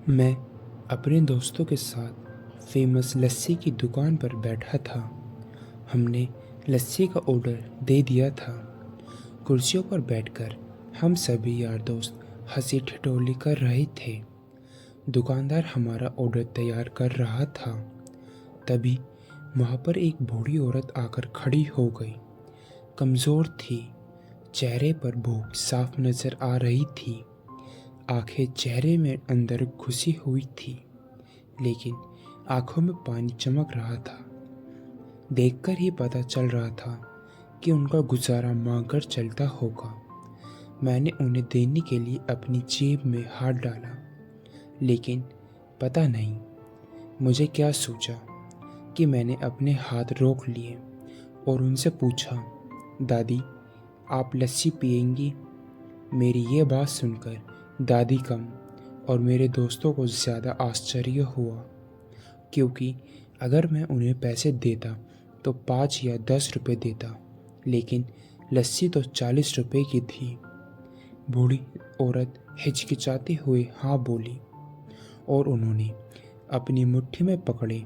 मैं अपने दोस्तों के साथ फेमस लस्सी की दुकान पर बैठा था। हमने लस्सी का ऑर्डर दे दिया था। कुर्सियों पर बैठकर हम सभी यार दोस्त हंसी ठिठोली कर रहे थे। दुकानदार हमारा ऑर्डर तैयार कर रहा था। तभी वहाँ पर एक बूढ़ी औरत आकर खड़ी हो गई। कमज़ोर थी, चेहरे पर भूख साफ नज़र आ रही थी। आंखें चेहरे में अंदर घुसी हुई थी, लेकिन आंखों में पानी चमक रहा था। देखकर ही पता चल रहा था कि उनका गुजारा मांगकर चलता होगा। मैंने उन्हें देने के लिए अपनी जेब में हाथ डाला, लेकिन पता नहीं मुझे क्या सूझा कि मैंने अपने हाथ रोक लिए और उनसे पूछा, दादी आप लस्सी पिएंगी? मेरी ये बात सुनकर दादी कम और मेरे दोस्तों को ज़्यादा आश्चर्य हुआ, क्योंकि अगर मैं उन्हें पैसे देता तो 5 या 10 रुपए देता, लेकिन लस्सी तो 40 रुपए की थी। बूढ़ी औरत हिचकिचाते हुए हाँ बोली और उन्होंने अपनी मुट्ठी में पकड़े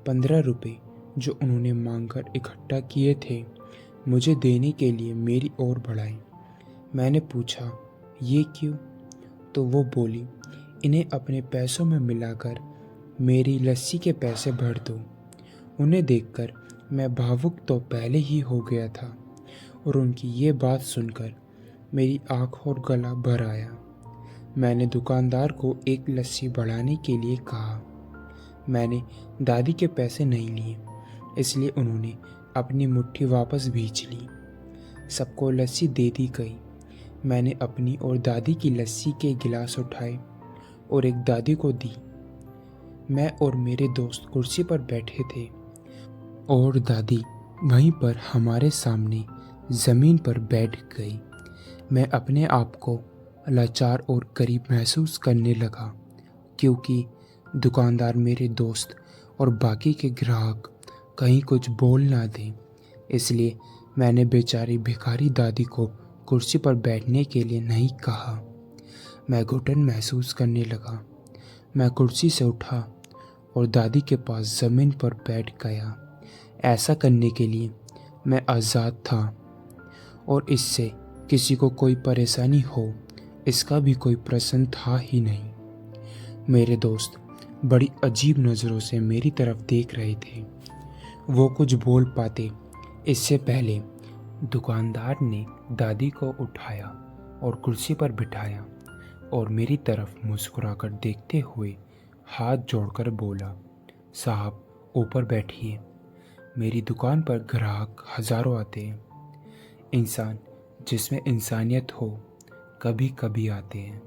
15 रुपए जो उन्होंने मांगकर इकट्ठा किए थे मुझे देने के लिए मेरी ओर बढ़ाए। मैंने पूछा, ये क्यों? तो वो बोली, इन्हें अपने पैसों में मिलाकर मेरी लस्सी के पैसे भर दो। उन्हें देखकर मैं भावुक तो पहले ही हो गया था और उनकी ये बात सुनकर मेरी आँख और गला भर आया। मैंने दुकानदार को एक लस्सी बढ़ाने के लिए कहा। मैंने दादी के पैसे नहीं लिए, इसलिए उन्होंने अपनी मुट्ठी वापस भींच ली। सबको लस्सी दे दी गई। मैंने अपनी और दादी की लस्सी के गिलास उठाए और एक दादी को दी। मैं और मेरे दोस्त कुर्सी पर बैठे थे और दादी वहीं पर हमारे सामने ज़मीन पर बैठ गई। मैं अपने आप को लाचार और गरीब महसूस करने लगा, क्योंकि दुकानदार मेरे दोस्त और बाकी के ग्राहक कहीं कुछ बोल ना दें। इसलिए मैंने बेचारी भिखारी दादी को कुर्सी पर बैठने के लिए नहीं कहा। मैं घुटन महसूस करने लगा। मैं कुर्सी से उठा और दादी के पास ज़मीन पर बैठ गया। ऐसा करने के लिए मैं आज़ाद था और इससे किसी को कोई परेशानी हो इसका भी कोई प्रश्न था ही नहीं। मेरे दोस्त बड़ी अजीब नज़रों से मेरी तरफ देख रहे थे। वो कुछ बोल पाते इससे पहले दुकानदार ने दादी को उठाया और कुर्सी पर बिठाया और मेरी तरफ मुस्कुराकर देखते हुए हाथ जोड़कर बोला, साहब ऊपर बैठिए। मेरी दुकान पर ग्राहक हज़ारों आते हैं। इंसान जिसमें इंसानियत हो कभी कभी आते हैं।